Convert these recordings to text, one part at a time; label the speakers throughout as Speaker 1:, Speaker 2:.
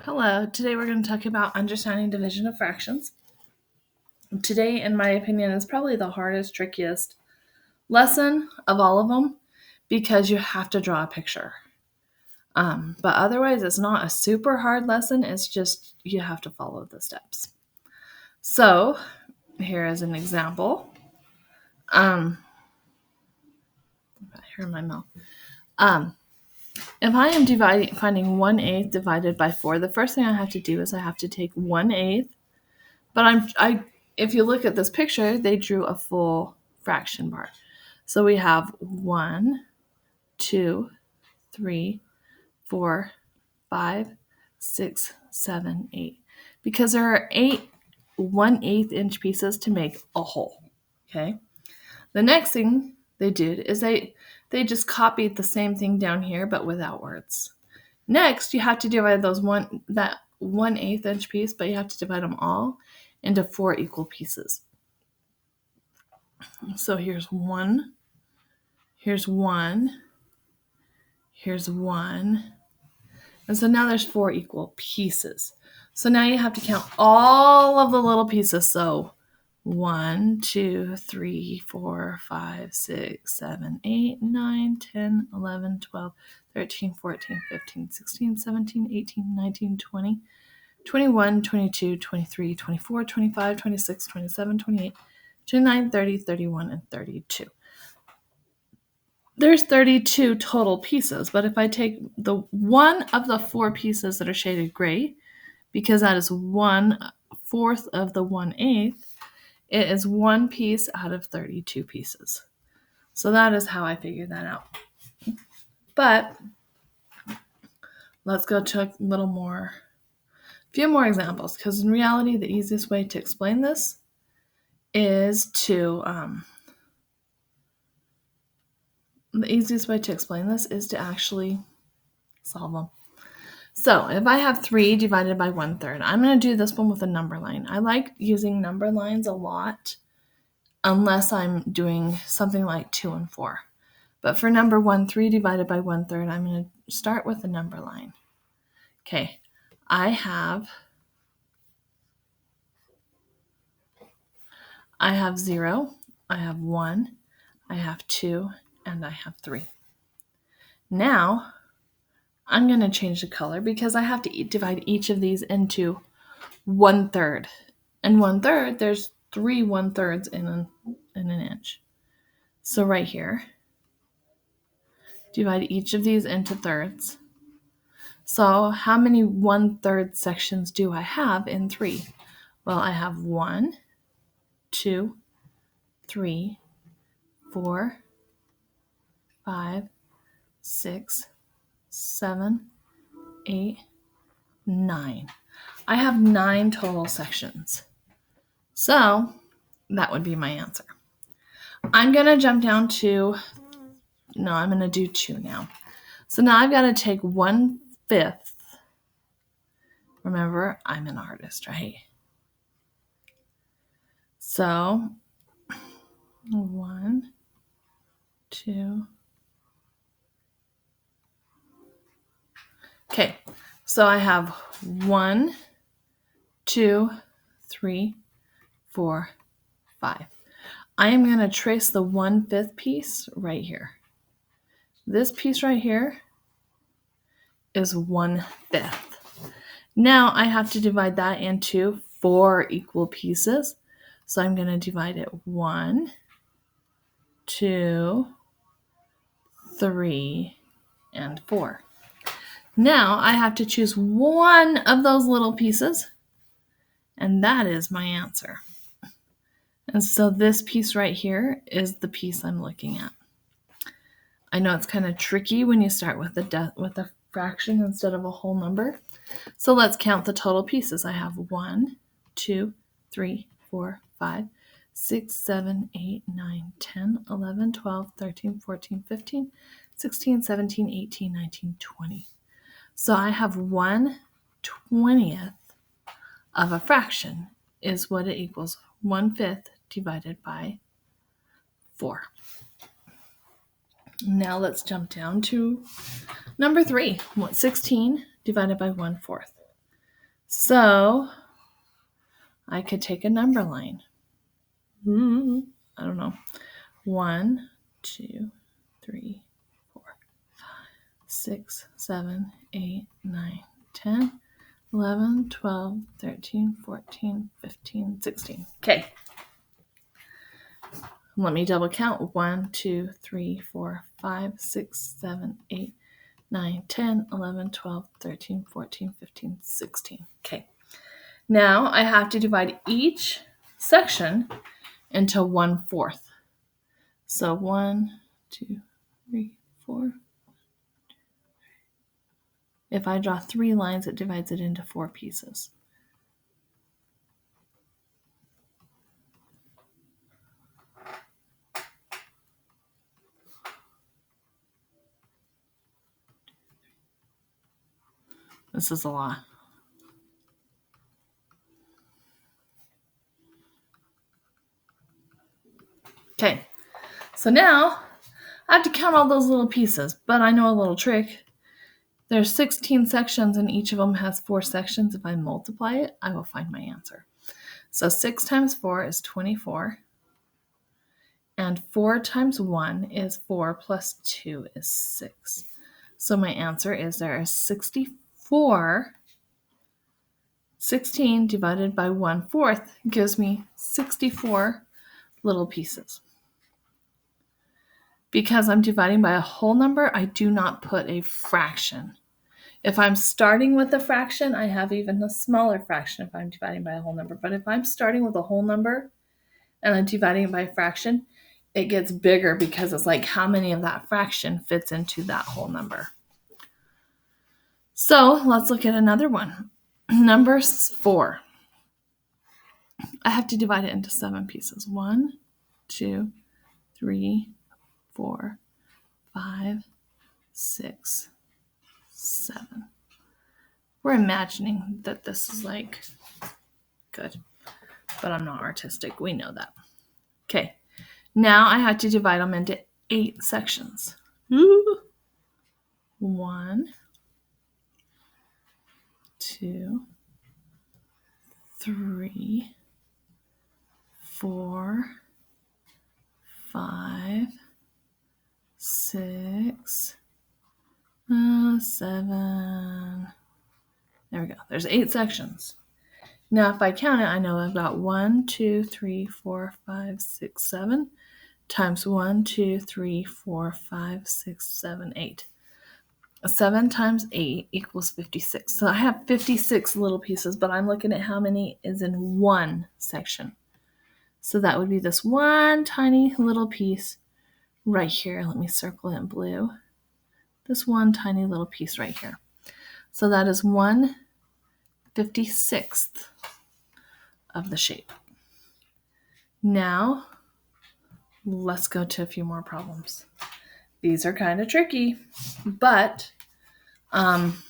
Speaker 1: Hello, today we're going to talk about understanding division of fractions. Today, in my opinion, is probably the hardest, trickiest lesson of all of them because you have to draw a picture. But otherwise, it's not a super hard lesson, it's just you have to follow the steps. So, here is an example. Here in my mouth. If I am finding 1/8 divided by 4, the first thing I have to do is I have to take 1/8. But if you look at this picture, they drew a full fraction bar. So we have 1, 2, 3, 4, 5, 6, 7, 8. Because there are 8 1/8 inch pieces to make a whole. Okay. The next thing they did is they just copied the same thing down here, but without words. Next, you have to divide that 1/8 inch piece, but you have to divide them all into 4 equal pieces. So here's 1, here's 1, here's 1. And so now there's 4 equal pieces. So now you have to count all of the little pieces. So 1, 2, 3, 4, 5, 6, 7, 8, 9, 10, 11, 12, 13, 14, 15, 16, 17, 18, 19, 20, 21, 22, 23, 24, 25, 26, 27, 28, 29, 30, 31, and 32. There's 32 total pieces, but if I take the one of the 4 pieces that are shaded gray, because that is 1/4 of the 1/8, it is 1 piece out of 32 pieces. So that is how I figured that out. But let's go to a few more examples, because in reality, the easiest way to explain this is to actually solve them. So if I have 3 divided by 1/3, I'm going to do this one with a number line. I like using number lines a lot, unless I'm doing something like 2 and 4. But for number 1, 3 divided by 1/3, I'm going to start with a number line. Okay, I have 0, I have 1, I have 2, and I have 3. Now, I'm going to change the color because I have to divide each of these into 1/3. And 1/3, there's 3 1/3 in an inch. So right here, divide each of these into thirds. So how many 1/3 sections do I have in 3? Well, I have 1, 2, 3, 4, 5, 6, 7, 8, 9. I have 9 total sections. So that would be my answer. I'm going to jump down to, I'm going to do 2 now. So now I've got to take 1/5. Remember, I'm an artist, right? So 1, 2. Okay, so I have 1, 2, 3, 4, 5. I am going to trace the 1/5 piece right here. This piece right here is 1/5. Now I have to divide that into 4 equal pieces. So I'm going to divide it 1, 2, 3, and 4. Now I have to choose one of those little pieces, and that is my answer. And so this piece right here is the piece I'm looking at. I know it's kind of tricky when you start with a fraction instead of a whole number. So let's count the total pieces. I have 1, 2, 3, 4, 5, 6, 7, 8, 9, 10, 11, 12, 13, 14, 15, 16, 17, 18, 19, 20. So I have 1/20th of a fraction is what it equals. 1/5 divided by 4. Now let's jump down to number 3. 16 divided by 1/4. So I could take a number line. I don't know. 1, 2, 3, 4, 5, 6, 7, 8, 9, 10, 11, 12, 13, 14, 15, 16. Okay. Let me double count. 1, 2, 3, 4, 5, 6, 7, 8, 9, 10, 11, 12, 13, 14, 15, 16. Okay. Now I have to divide each section into 1/4. So 1, 2, 3, 4. If I draw 3 lines, it divides it into 4 pieces. This is a lot. Okay, so now I have to count all those little pieces, but I know a little trick. There's 16 sections and each of them has 4 sections. If I multiply it, I will find my answer. So 6 times 4 is 24. And 4 times 1 is 4 plus 2 is 6. So my answer is there is 64. 16 divided by 1/4 gives me 64 little pieces. Because I'm dividing by a whole number, I do not put a fraction. If I'm starting with a fraction, I have even a smaller fraction if I'm dividing by a whole number. But if I'm starting with a whole number and I'm dividing it by a fraction, it gets bigger because it's like how many of that fraction fits into that whole number. So let's look at another one. Number 4. I have to divide it into 7 pieces. 1, 2, 3, 4, 5, 6, 7. We're imagining that this is like good, but I'm not artistic. We know that. Okay, now I have to divide them into 8 sections. 1, 2, 3, 4, 5, 6, 7. There we go. There's 8 sections. Now, if I count it, I know I've got 1, 2, 3, 4, 5, 6, 7 times 1, 2, 3, 4, 5, 6, 7, 8. 7 times 8 equals 56. So I have 56 little pieces, but I'm looking at how many is in one section. So that would be this one tiny little piece right here. Let me circle it in blue. This one tiny little piece right here. So that is 1/56 of the shape. Now, let's go to a few more problems. These are kind of tricky, but I'm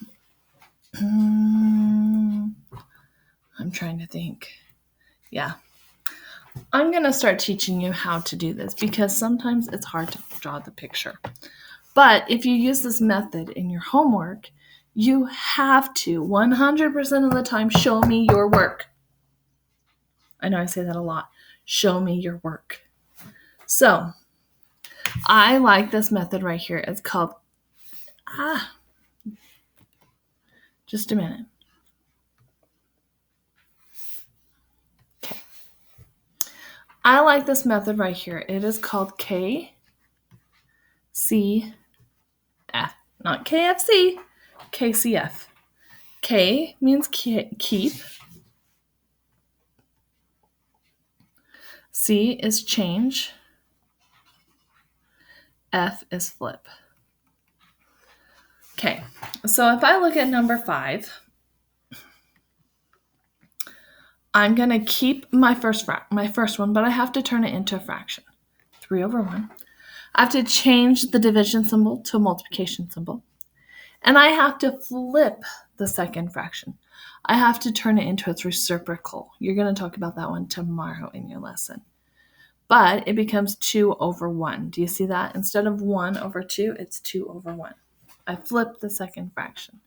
Speaker 1: trying to think. Yeah. I'm going to start teaching you how to do this because sometimes it's hard to draw the picture. But if you use this method in your homework, you have to 100% of the time show me your work. I know I say that a lot. Show me your work. So I like this method right here. It's called, just a minute. Okay. I like this method right here. It is called KCF, not KFC, KCF. K means keep. C is change. F is flip. Okay, so if I look at number 5, I'm going to keep my first one, but I have to turn it into a fraction. 3/1. I have to change the division symbol to a multiplication symbol. And I have to flip the second fraction. I have to turn it into its reciprocal. You're going to talk about that one tomorrow in your lesson. But it becomes 2/1. Do you see that? Instead of 1/2, it's 2/1. I flipped the second fraction.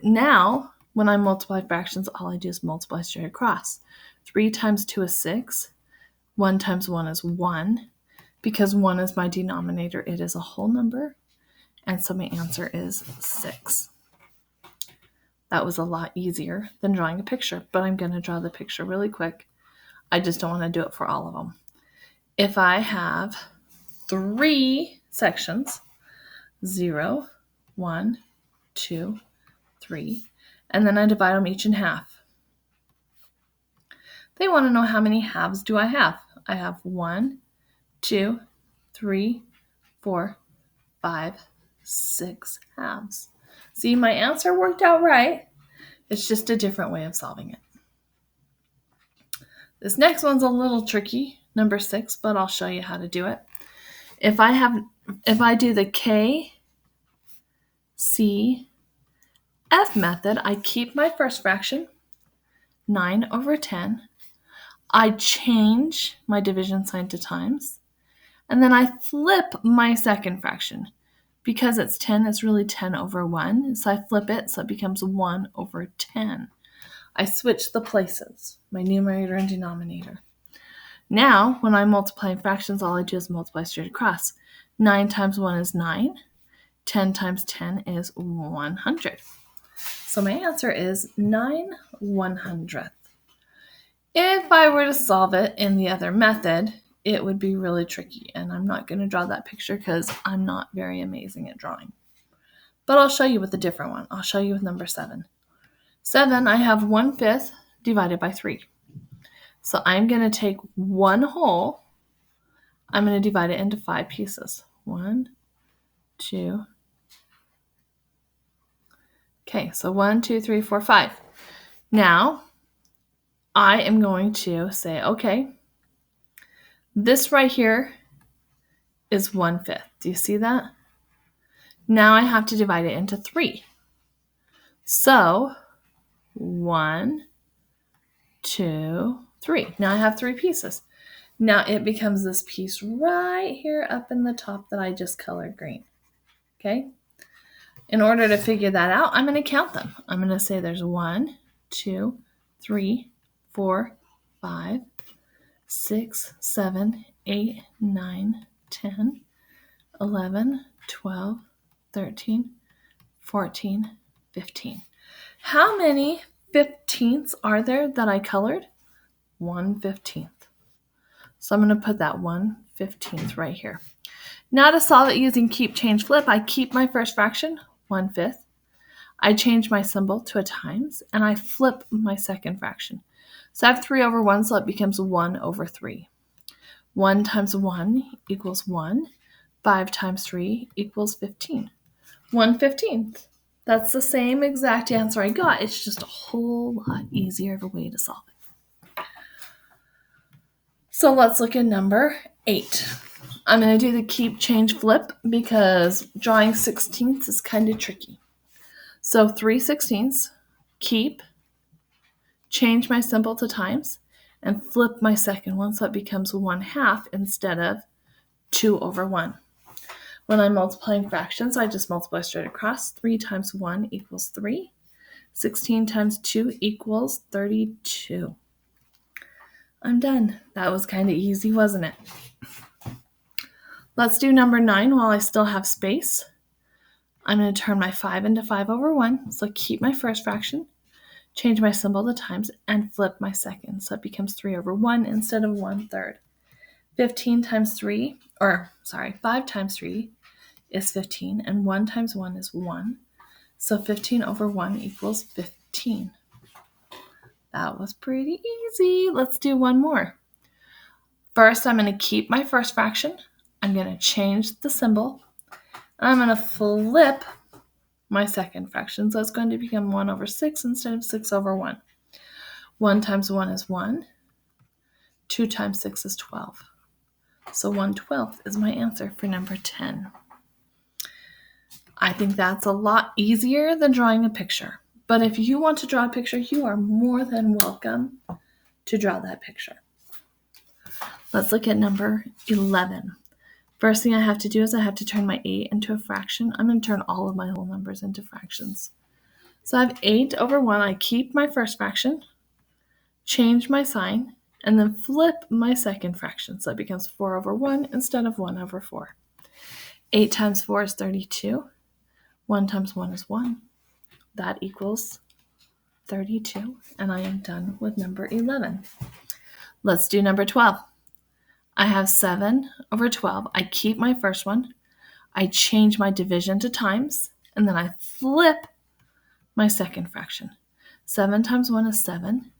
Speaker 1: Now, when I multiply fractions, all I do is multiply straight across. 3 times 2 is 6. 1 times 1 is 1. Because 1 is my denominator, it is a whole number. And so my answer is 6. That was a lot easier than drawing a picture, but I'm going to draw the picture really quick. I just don't want to do it for all of them. If I have 3 sections, 0, 1, 2, 3, and then I divide them each in half. They want to know how many halves do I have. I have 1, 2, 3, 4, 5, 6 halves. See, my answer worked out right. It's just a different way of solving it. This next one's a little tricky, number 6, but I'll show you how to do it. If I do the K, C, F method, I keep my first fraction, 9 over 10. I change my division sign to times, and then I flip my second fraction. Because it's 10, it's really 10 over 1, so I flip it, so it becomes 1 over 10. I switch the places, my numerator and denominator. Now, when I'm multiplying fractions, all I do is multiply straight across. 9 times 1 is 9. 10 times 10 is 100. So my answer is 9/100th. If I were to solve it in the other method, it would be really tricky, and I'm not going to draw that picture because I'm not very amazing at drawing. But I'll show you with a different one. I'll show you with number 7. 7, I have 1/5 divided by 3. So I'm going to take one whole, I'm going to divide it into 5 pieces. 1, 2. Okay, so 1, 2, 3, 4, 5. Now, I am going to say, okay, this right here is 1/5. Do you see that? Now I have to divide it into 3. So 1, 2, 3. Now I have 3 pieces. Now it becomes this piece right here up in the top that I just colored green. Okay? In order to figure that out, I'm going to count them. I'm going to say there's 1, 2, 3, 4, 5, 6, 7, 8, 9, 10, 11, 12, 13, 14, 15. How many 15ths are there that I colored? 1/15. So I'm going to put that 1/15th right here. Now to solve it using keep, change, flip, I keep my first fraction, 1/5. I change my symbol to a times, and I flip my second fraction. So I have 3 over 1, so it becomes 1 over 3. 1 times 1 equals 1. 5 times 3 equals 15. 1/15th. That's the same exact answer I got. It's just a whole lot easier of a way to solve it. So let's look at number 8. I'm going to do the keep, change, flip because drawing 16ths is kind of tricky. So 3/16, keep, change my symbol to times, and flip my second one so it becomes 1/2 instead of 2 over 1. When I'm multiplying fractions, I just multiply straight across. 3 times 1 equals 3. 16 times 2 equals 32. I'm done. That was kind of easy, wasn't it? Let's do number 9 while I still have space. I'm going to turn my 5 into 5 over 1. So keep my first fraction, change my symbol to times, and flip my second. So it becomes 3 over 1 instead of 1/3. 5 times 3 is 15, and 1 times 1 is 1. So 15 over 1 equals 15. That was pretty easy. Let's do one more. First, I'm going to keep my first fraction. I'm going to change the symbol. I'm going to flip my second fraction. So it's going to become 1 over 6 instead of 6 over 1. 1 times 1 is 1. 2 times 6 is 12. So 1/12 is my answer for number 10. I think that's a lot easier than drawing a picture. But if you want to draw a picture, you are more than welcome to draw that picture. Let's look at number 11. First thing I have to do is I have to turn my 8 into a fraction. I'm going to turn all of my whole numbers into fractions. So I have 8 over 1. I keep my first fraction, change my sign, and then flip my second fraction. So it becomes 4 over 1 instead of 1 over 4. 8 times 4 is 32. 1 times 1 is 1. That equals 32. And I am done with number 11. Let's do number 12. I have 7 over 12. I keep my first one. I change my division to times, and then I flip my second fraction. 7 times 1 is 7.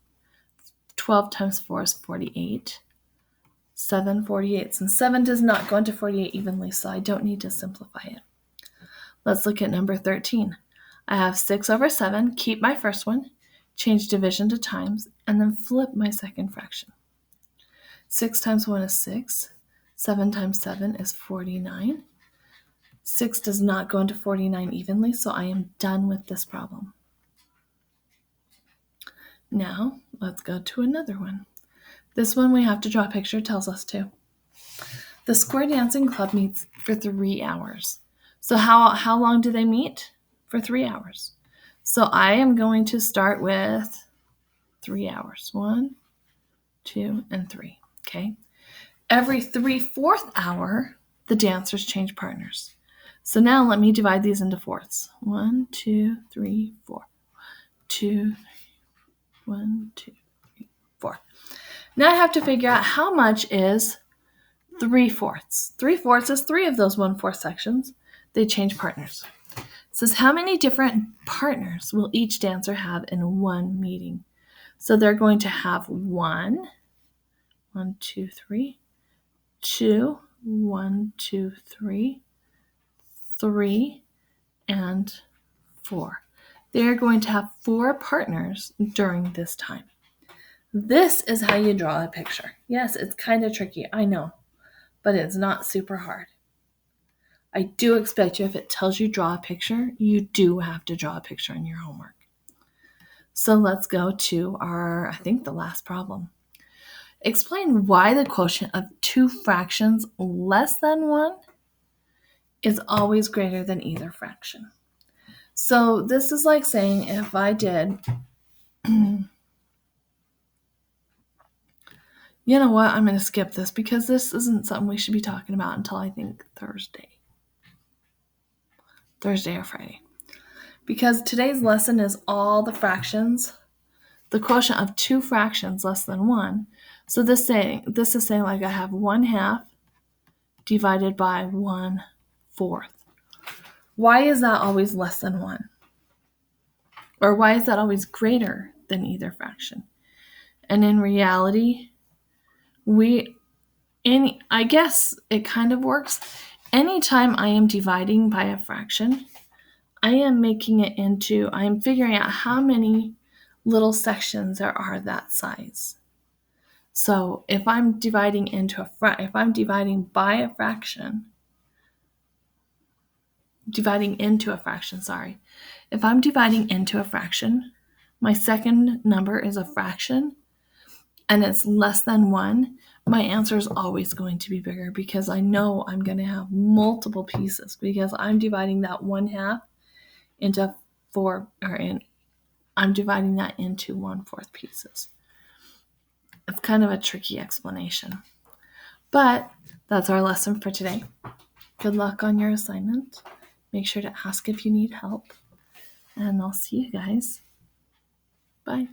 Speaker 1: 12 times 4 is 48. 7 48s. And 7 does not go into 48 evenly, so I don't need to simplify it. Let's look at number 13. I have 6 over 7. Keep my first one. Change division to times, and then flip my second fraction. 6 times 1 is 6. 7 times 7 is 49. 6 does not go into 49 evenly, so I am done with this problem. Now, let's go to another one. This one we have to draw a picture, tells us to. The Square Dancing Club meets for 3 hours. So how long do they meet? For 3 hours. So I am going to start with 3 hours. 1, 2, and 3. Okay. Every 3/4 hour, the dancers change partners. So now let me divide these into fourths. 1, 2, 3, 4. 2, 1, 2, 3, 4. Now I have to figure out how much is 3/4. 3/4 is 3 of those 1/4 sections. They change partners. It says how many different partners will each dancer have in one meeting? So they're going to have 1, 2, 3, 2, 1, 2, 3, 3, and 4. They're going to have 4 partners during this time. This is how you draw a picture. Yes, it's kind of tricky, I know, but it's not super hard. I do expect you, if it tells you draw a picture, you do have to draw a picture in your homework. So let's go to our, I think, the last problem. Explain why the quotient of 2 fractions less than 1 is always greater than either fraction. So this is like saying if I did, you know what, I'm going to skip this because this isn't something we should be talking about until I think Thursday or Friday. Because today's lesson is all the fractions, the quotient of 2 fractions less than 1. So this is saying like I have 1/2 divided by 1/4. Why is that always less than 1? Or why is that always greater than either fraction? And in reality, I guess it kind of works. Anytime I am dividing by a fraction, I am figuring out how many little sections there are that size. So if I'm dividing by a fraction, if I'm dividing into a fraction, my second number is a fraction, and it's less than 1, my answer is always going to be bigger because I know I'm going to have multiple pieces because I'm dividing that 1/2 into 4, I'm dividing that into 1/4 pieces. It's kind of a tricky explanation, but that's our lesson for today. Good luck on your assignment. Make sure to ask if you need help, and I'll see you guys. Bye.